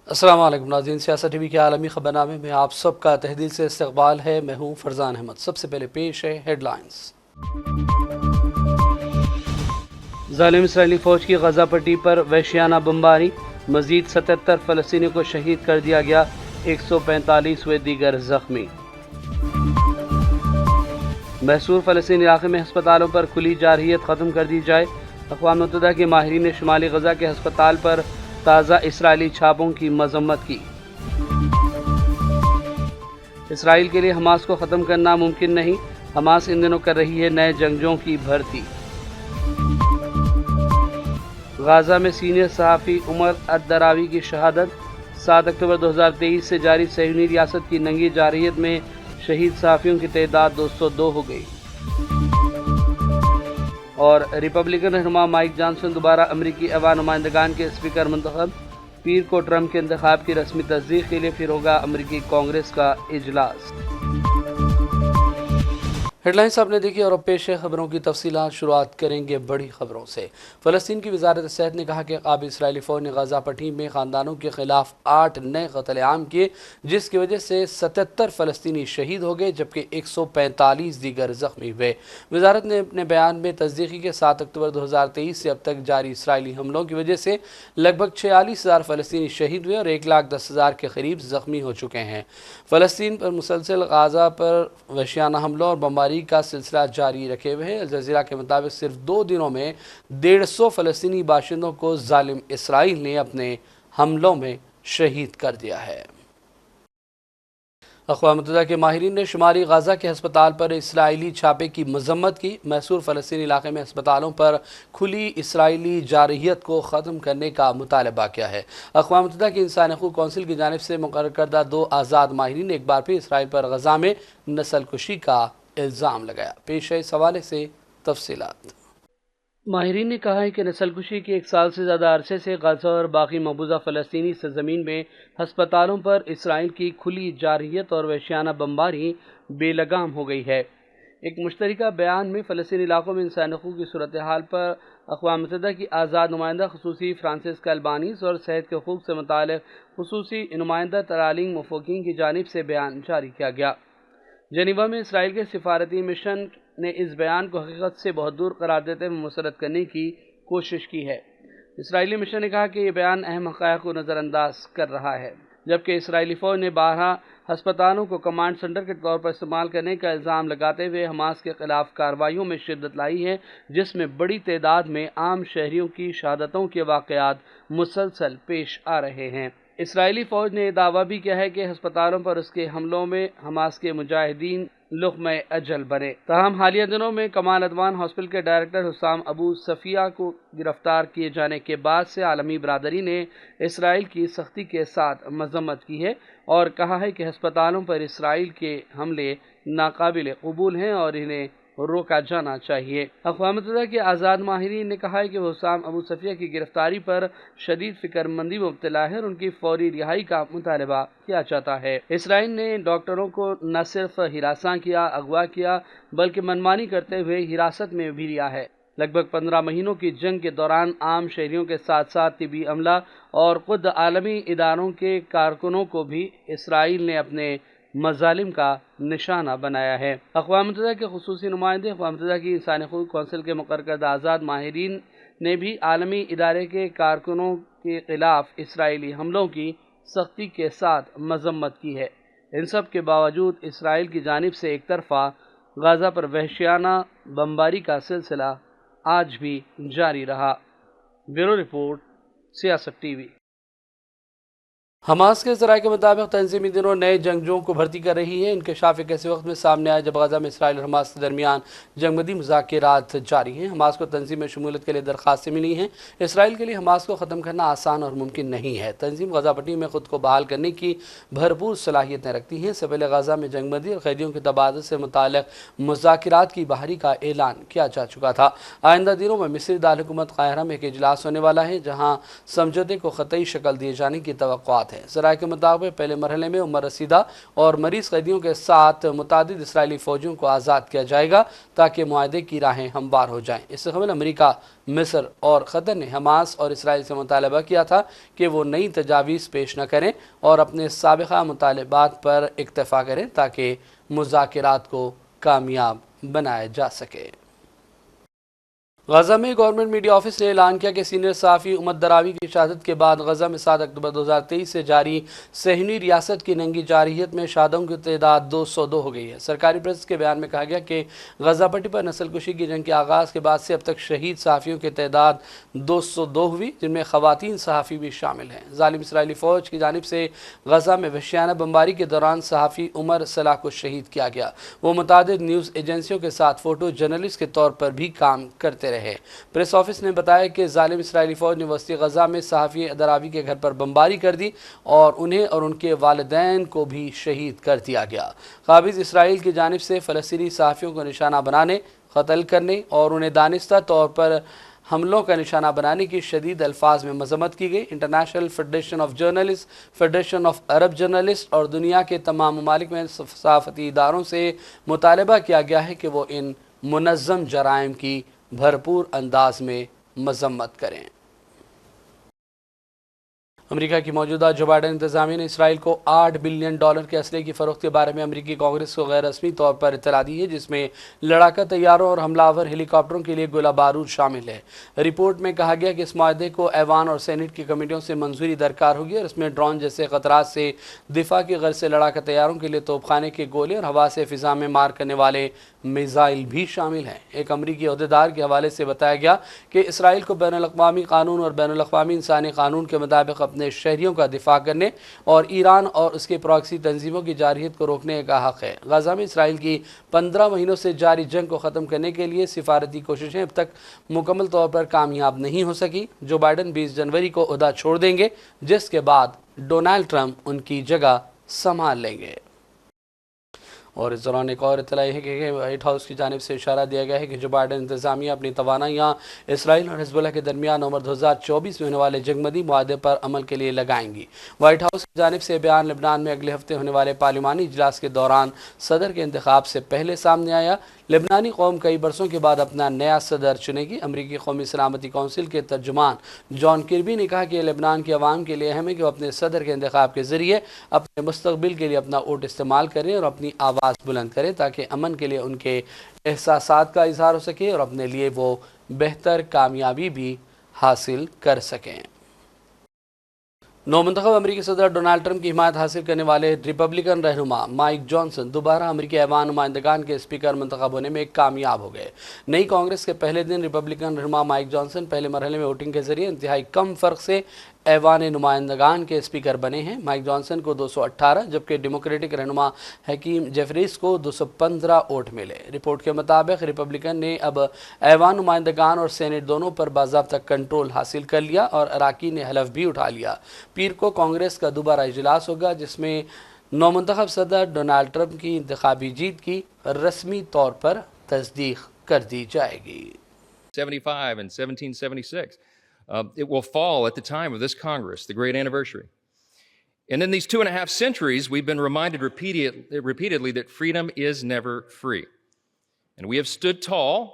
السلام علیکم ناظرین، سیاست ٹی وی کے عالمی خبرنامے میں آپ سب کا تہہ دل سے استقبال ہے۔ میں ہوں فرزان احمد۔ سب سے پہلے پیش ہے ہیڈ لائنز۔ ظالم اسرائیلی فوج کی غزہ پٹی پر وحشیانہ بمباری، مزید 77 فلسطینیوں کو شہید کر دیا گیا، 145 ہوئے دیگر زخمی۔ محصور فلسطینی علاقے میں ہسپتالوں پر کھلی جارحیت ختم کر دی جائے۔ اقوام متحدہ کے ماہرین نے شمالی غزہ کے ہسپتال پر تازہ اسرائیلی چھاپوں کی مذمت کی۔ اسرائیل کے لیے حماس کو ختم کرنا ممکن نہیں، حماس ان دنوں کر رہی ہے نئے جنگجوؤں کی بھرتی۔ غازہ میں سینئر صحافی عمر الدراوی کی شہادت، 7 اکتوبر 2023 سے جاری صہیونی ریاست کی ننگی جارحیت میں شہید صحافیوں کی تعداد 202 ہو گئی۔ اور ریپبلکن رہنما مائک جانسن دوبارہ امریکی ایوان نمائندگان کے اسپیکر منتخب، پیر کو ٹرمپ کے انتخاب کی رسمی تصدیق کے لیے پھر ہوگا امریکی کانگریس کا اجلاس۔ ہیڈ لائنز آپ نے دیکھی اور اب پیش ہے خبروں کی تفصیلات۔ شروعات کریں گے بڑی خبروں سے۔ فلسطین کی وزارت صحت نے کہا کہ قابل اسرائیلی فوج نے غزہ پٹی میں خاندانوں کے خلاف 8 نئے قتل عام کیے، جس کی وجہ سے 77 فلسطینی شہید ہو گئے جبکہ 145 دیگر زخمی ہوئے۔ وزارت نے اپنے بیان میں تصدیق کی کہ 7 اکتوبر 2023 سے اب تک جاری اسرائیلی حملوں کی وجہ سے لگ بھگ 46,000 فلسطینی شہید ہوئے اور 1,10,000 کے قریب زخمی ہو چکے ہیں۔ فلسطین پر مسلسل غزہ پر وحشیانہ حملوں اور بمباری کا سلسلہ جاری رکھے ہوئے ہے۔ الجزیرہ کے مطابق صرف 2 دنوں میں 150 فلسطینی باشندوں کو ظالم اسرائیل نے اپنے حملوں میں شہید کر دیا ہے۔ اقوام متحدہ کے ماہرین نے شمالی غزہ کے ہسپتال پر اسرائیلی چھاپے کی مذمت کی۔ محصور فلسطینی علاقے میں ہسپتالوں پر کھلی اسرائیلی جارحیت کو ختم کرنے کا مطالبہ کیا ہے۔ اقوام متحدہ کی انسانی حقوق کونسل کی جانب سے مقرر کردہ 2 آزاد ماہرین نے ایک بار پھر اسرائیل پر غزہ میں نسل کشی کا الزام لگایا۔ پیش ہے اس حوالے سے تفصیلات۔ ماہرین نے کہا ہے کہ نسل کشی کے 1 سال سے زیادہ عرصے سے غزہ اور باقی مقبوضہ فلسطینی سرزمین میں ہسپتالوں پر اسرائیل کی کھلی جارحیت اور وحشیانہ بمباری بے لگام ہو گئی ہے۔ ایک مشترکہ بیان میں فلسطینی علاقوں میں انسانی حقوق کی صورتحال پر اقوام متحدہ کی آزاد نمائندہ خصوصی فرانسسکا البانیز اور صحت کے حقوق سے متعلق خصوصی نمائندہ ترالینگ مفوکین کی جانب سے بیان جاری کیا گیا۔ جنیوا میں اسرائیل کے سفارتی مشن نے اس بیان کو حقیقت سے بہت دور قرار دیتے ہوئے مسرت کرنے کی کوشش کی ہے۔ اسرائیلی مشن نے کہا کہ یہ بیان اہم حقائق کو نظر انداز کر رہا ہے، جبکہ اسرائیلی فوج نے 12 ہسپتالوں کو کمانڈ سینٹر کے طور پر استعمال کرنے کا الزام لگاتے ہوئے حماس کے خلاف کارروائیوں میں شدت لائی ہے، جس میں بڑی تعداد میں عام شہریوں کی شہادتوں کے واقعات مسلسل پیش آ رہے ہیں۔ اسرائیلی فوج نے دعویٰ بھی کیا ہے کہ ہسپتالوں پر اس کے حملوں میں حماس کے مجاہدین لقمہ اجل بنے۔ تاہم حالیہ دنوں میں کمال عدوان ہاسپٹل کے ڈائریکٹر حسام ابو صفیہ کو گرفتار کیے جانے کے بعد سے عالمی برادری نے اسرائیل کی سختی کے ساتھ مذمت کی ہے اور کہا ہے کہ ہسپتالوں پر اسرائیل کے حملے ناقابل قبول ہیں اور انہیں روکا جانا چاہیے۔ اقوام متحدہ کے آزاد ماہرین نے کہا ہے کہ وہ حسام ابو صفیہ کی گرفتاری پر شدید فکر مندی میں مبتلا ہے اور ان کی فوری رہائی کا مطالبہ کیا جاتا ہے۔ اسرائیل نے ڈاکٹروں کو نہ صرف ہراساں کیا، اغوا کیا، بلکہ منمانی کرتے ہوئے حراست میں بھی لیا ہے۔ لگ بھگ 15 مہینوں کی جنگ کے دوران عام شہریوں کے ساتھ ساتھ طبی عملہ اور خود عالمی اداروں کے کارکنوں کو بھی اسرائیل نے اپنے مظالم کا نشانہ بنایا ہے۔ اقوام متحدہ کے خصوصی نمائندے، اقوام متحدہ کی انسانی حقوق کونسل کے مقرر کردہ آزاد ماہرین نے بھی عالمی ادارے کے کارکنوں کے خلاف اسرائیلی حملوں کی سختی کے ساتھ مذمت کی ہے۔ ان سب کے باوجود اسرائیل کی جانب سے ایک طرفہ غزہ پر وحشیانہ بمباری کا سلسلہ آج بھی جاری رہا۔ بیورو رپورٹ، سیاست ٹی وی۔ حماس کے ذرائع کے مطابق تنظیم ان دنوں نئے جنگجوؤں کو بھرتی کر رہی ہے۔ انکشاف ایک ایسے وقت میں سامنے آیا جب غزہ میں اسرائیل اور حماس کے درمیان جنگ بندی مذاکرات جاری ہیں۔ حماس کو تنظیم میں شمولیت کے لیے درخواستیں ملی ہیں۔ اسرائیل کے لیے حماس کو ختم کرنا آسان اور ممکن نہیں ہے۔ تنظیم غزہ پٹی میں خود کو بحال کرنے کی بھرپور صلاحیتیں رکھتی ہیں۔ اس سے پہلے غزہ میں جنگ بندی اور قیدیوں کے تبادلے سے متعلق مذاکرات کی بحالی کا اعلان کیا جا چکا تھا۔ آئندہ دنوں میں مصری دارالحکومت قاہرہ میں ایک اجلاس ہونے والا ہے جہاں سمجھوتے کو قطعی شکل دیے جانے کی توقعات ہیں۔ ہے۔ ذرائع کے مطابق پہلے مرحلے میں عمر رسیدہ اور مریض قیدیوں کے ساتھ متعدد اسرائیلی فوجیوں کو آزاد کیا جائے گا تاکہ معاہدے کی راہیں ہموار ہو جائیں۔ اس سے قبل امریکہ، مصر اور قطر نے حماس اور اسرائیل سے مطالبہ کیا تھا کہ وہ نئی تجاویز پیش نہ کریں اور اپنے سابقہ مطالبات پر اکتفا کریں تاکہ مذاکرات کو کامیاب بنایا جا سکے۔ غزہ میں گورنمنٹ میڈیا آفس نے اعلان کیا کہ سینئر صحافی امت دراوی کی شہادت کے بعد غزہ میں 7 اکتوبر 2023 سے جاری صہیونی ریاست کی ننگی جارحیت میں شہادوں کی تعداد 202 ہو گئی ہے۔ سرکاری پریس کے بیان میں کہا گیا کہ غزہ پٹی پر نسل کشی کی جنگ کے آغاز کے بعد سے اب تک شہید صحافیوں کی تعداد 202 ہوئی، جن میں خواتین صحافی بھی شامل ہیں۔ ظالم اسرائیلی فوج کی جانب سے غزہ میں وحشیانہ بمباری کے دوران صحافی عمر صلاح کو شہید کیا گیا۔ وہ متعدد نیوز ایجنسیوں کے ساتھ فوٹو جرنلسٹ کے طور پر بھی کام کرتے رہے۔ پریس آفس نے بتایا کہ ظالم اسرائیلی فوج نے وسطی غزہ میں صحافی دراوی کے گھر پر بمباری کر دی اور انہیں اور ان کے والدین کو بھی شہید کر دیا گیا۔ قابض اسرائیل کی جانب سے فلسطینی صحافیوں کو نشانہ بنانے، قتل کرنے اور انہیں دانستہ طور پر حملوں کا نشانہ بنانے کی شدید الفاظ میں مذمت کی گئی۔ International federation of journalist, federation of Arab journalist اور دنیا کے تمام ممالک میں صحافتی اداروں سے مطالبہ کیا گیا ہے کہ وہ ان منظم جرائم کی بھرپور انداز میں مذمت کریں۔ امریکہ کی موجودہ جو بائیڈن انتظامیہ نے اسرائیل کو $8 بلین کے اسلحے کی فروخت کے بارے میں امریکی کانگریس کو غیر رسمی طور پر اطلاع دی ہے، جس میں لڑاکا طیاروں اور حملہ آور ہیلی کاپٹروں کے لیے گولہ بارود شامل ہے۔ رپورٹ میں کہا گیا کہ اس معاہدے کو ایوان اور سینیٹ کی کمیٹیوں سے منظوری درکار ہوگی اور اس میں ڈرون جیسے خطرات سے دفاع کی غرض سے لڑاکا طیاروں کے لیے توپ خانے کے گولے اور ہوا سے فضا میں مار کرنے والے میزائل بھی شامل ہیں۔ ایک امریکی عہدیدار کے حوالے سے بتایا گیا کہ اسرائیل کو بین الاقوامی قانون اور بین الاقوامی انسانی قانون کے مطابق اپنے شہریوں کا دفاع کرنے اور ایران اور اس کے پراکسی تنظیموں کی جارحیت کو روکنے کا حق ہے۔ غزہ میں اسرائیل کی 15 مہینوں سے جاری جنگ کو ختم کرنے کے لیے سفارتی کوششیں اب تک مکمل طور پر کامیاب نہیں ہو سکی۔ جو بائیڈن 20 جنوری کو عہدہ چھوڑ دیں گے، جس کے بعد ڈونلڈ ٹرمپ ان کی جگہ سنبھال لیں گے۔ اور اس دوران ایک اور اطلاع ہے کہ وائٹ ہاؤس کی جانب سے اشارہ دیا گیا ہے کہ جو بائیڈن انتظامیہ اپنی توانائیاں اسرائیل اور حزب اللہ کے درمیان نومبر 2024 میں ہونے والے جنگبندی معاہدے پر عمل کے لیے لگائیں گی۔ وائٹ ہاؤس کی جانب سے بیان لبنان میں اگلے ہفتے ہونے والے پارلیمانی اجلاس کے دوران صدر کے انتخاب سے پہلے سامنے آیا۔ لبنانی قوم کئی برسوں کے بعد اپنا نیا صدر چنے گی۔ امریکی قومی سلامتی کونسل کے ترجمان جان کربی نے کہا کہ لبنان کے عوام کے لیے اہم ہے کہ وہ اپنے صدر کے انتخاب کے ذریعے اپنے مستقبل کے لیے اپنا ووٹ استعمال کریں اور اپنی آواز بلند کریں تاکہ امن کے لیے ان کے احساسات کا اظہار ہو سکے اور اپنے لیے وہ بہتر کامیابی بھی حاصل کر سکیں۔ نو منتخب امریکی صدر ڈونلڈ ٹرمپ کی حمایت حاصل کرنے والے ریپبلکن رہنما مائک جانسن دوبارہ امریکی ایوان نمائندگان کے اسپیکر منتخب ہونے میں کامیاب ہو گئے۔ نئی کانگریس کے پہلے دن ریپبلکن رہنما مائک جانسن پہلے مرحلے میں ووٹنگ کے ذریعے انتہائی کم فرق سے ایوان نمائندگان کے اسپیکر بنے ہیں۔ مائک جانسن کو 218 جبکہ ڈیموکریٹک رہنما حکیم جیفریز کو 215 ووٹ ملے۔ رپورٹ کے مطابق ریپبلکن نے اب ایوان نمائندگان اور سینیٹ دونوں پر باضابطہ کنٹرول حاصل کر لیا اور اراکین نے حلف بھی اٹھا لیا۔ پیر کو کانگریس کا دوبارہ اجلاس ہوگا جس میں نو منتخب صدر ڈونلڈ ٹرمپ کی انتخابی جیت کی رسمی طور پر تصدیق کر دی جائے گی۔ 75 and 1776. It will fall at the time of this Congress, the great anniversary. And in these 2.5 centuries, we've been reminded repeatedly that freedom is never free. And we have stood tall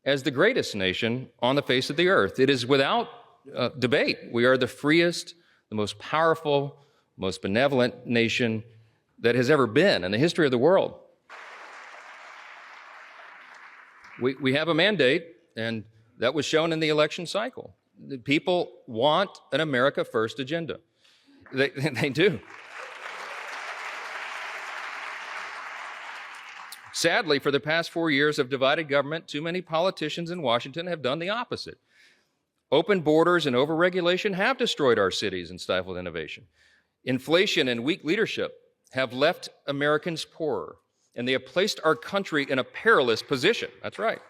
as the greatest nation on the face of the earth. It is without debate. We are the freest, the most powerful, most benevolent nation that has ever been in the history of the world. We have a mandate, and that was shown in the election cycle. The people want an America First agenda. They do. Sadly, for the past 4 years of divided government, too many politicians in Washington have done the opposite. Open borders and overregulation have destroyed our cities and stifled innovation. Inflation and weak leadership have left Americans poorer, and they have placed our country in a perilous position. That's right.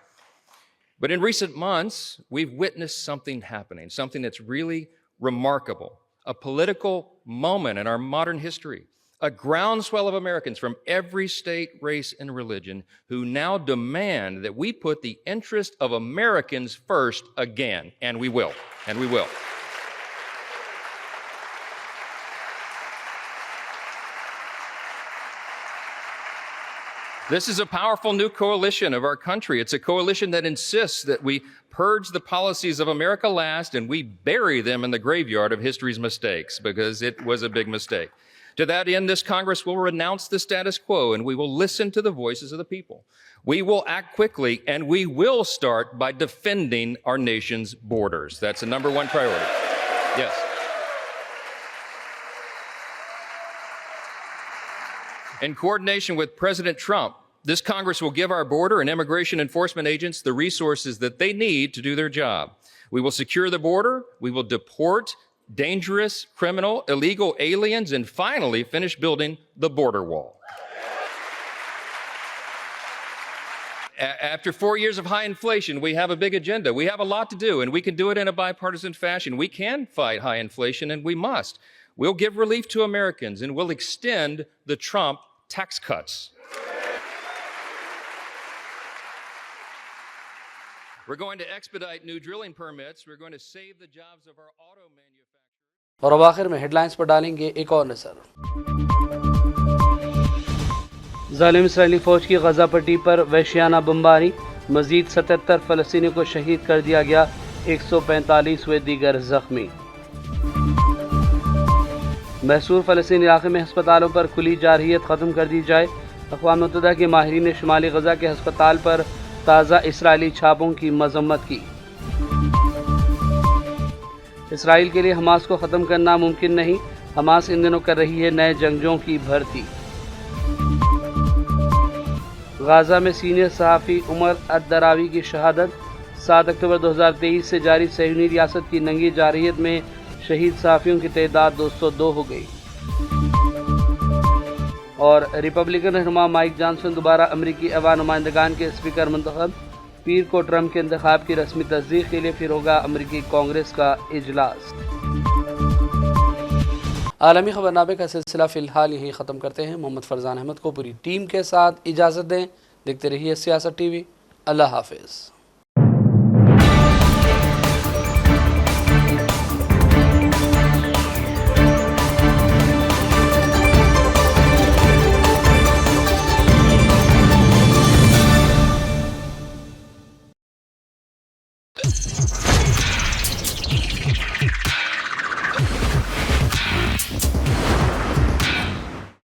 But in recent months, we've witnessed something happening, something that's really remarkable, a political moment in our modern history, a groundswell of Americans from every state, race, and religion who now demand that we put the interest of Americans first again, and we will, and we will. This is a powerful new coalition of our country. It's a coalition that insists that we purge the policies of America last and we bury them in the graveyard of history's mistakes, because it was a big mistake. To that end, this Congress will renounce the status quo and we will listen to the voices of the people. We will act quickly and we will start by defending our nation's borders. That's the number one priority. Yes. In coordination with President Trump, this Congress will give our border and immigration enforcement agents the resources that they need to do their job. We will secure the border, we will deport dangerous, criminal, illegal aliens, and finally finish building the border wall. After 4 years of high inflation, we have a big agenda. We have a lot to do, and we can do it in a bipartisan fashion. We can fight high inflation, and we must. We'll give relief to Americans, and we'll extend the Trump tax cuts. We're going to expedite new drilling permits. We're going to save the jobs of our auto manufacturers. اور اب آخر میں head lines پر ڈالیں گے ایک اور نظر۔ ظالم اسرائیلی فوج کی غزہ پٹی پر وحشیانہ بمباری، مزید 77 فلسطینیوں کو شہید کر دیا گیا، 145 ہوئے دیگر زخمی۔ محصور فلسطینی علاقے میں ہسپتالوں پر کھلی جارحیت ختم کر دی جائے۔ اقوام متحدہ کے ماہرین نے شمالی غزہ کے ہسپتال پر تازہ اسرائیلی چھاپوں کی مذمت کی۔ اسرائیل کے لیے حماس کو ختم کرنا ممکن نہیں، حماس ان دنوں کر رہی ہے نئے جنگجوؤں کی بھرتی۔ غازہ میں سینئر صحافی عمر الدراوی کی شہادت، 7 اکتوبر 2023 سے جاری صہیونی ریاست کی ننگی جارحیت میں شہید صحافیوں کی تعداد 202 ہو گئی۔ اور ریپبلکن رہنما مائک جانسن دوبارہ امریکی ایوان نمائندگان کے اسپیکر منتخب، پیر کو ٹرمپ کے انتخاب کی رسمی تصدیق کے لیے پھر ہوگا امریکی کانگریس کا اجلاس۔ عالمی خبرنامے کا سلسلہ فی الحال یہیں ختم کرتے ہیں۔ محمد فرزان احمد کو پوری ٹیم کے ساتھ اجازت دیں۔ دیکھتے رہیے سیاست ٹی وی۔ اللہ حافظ۔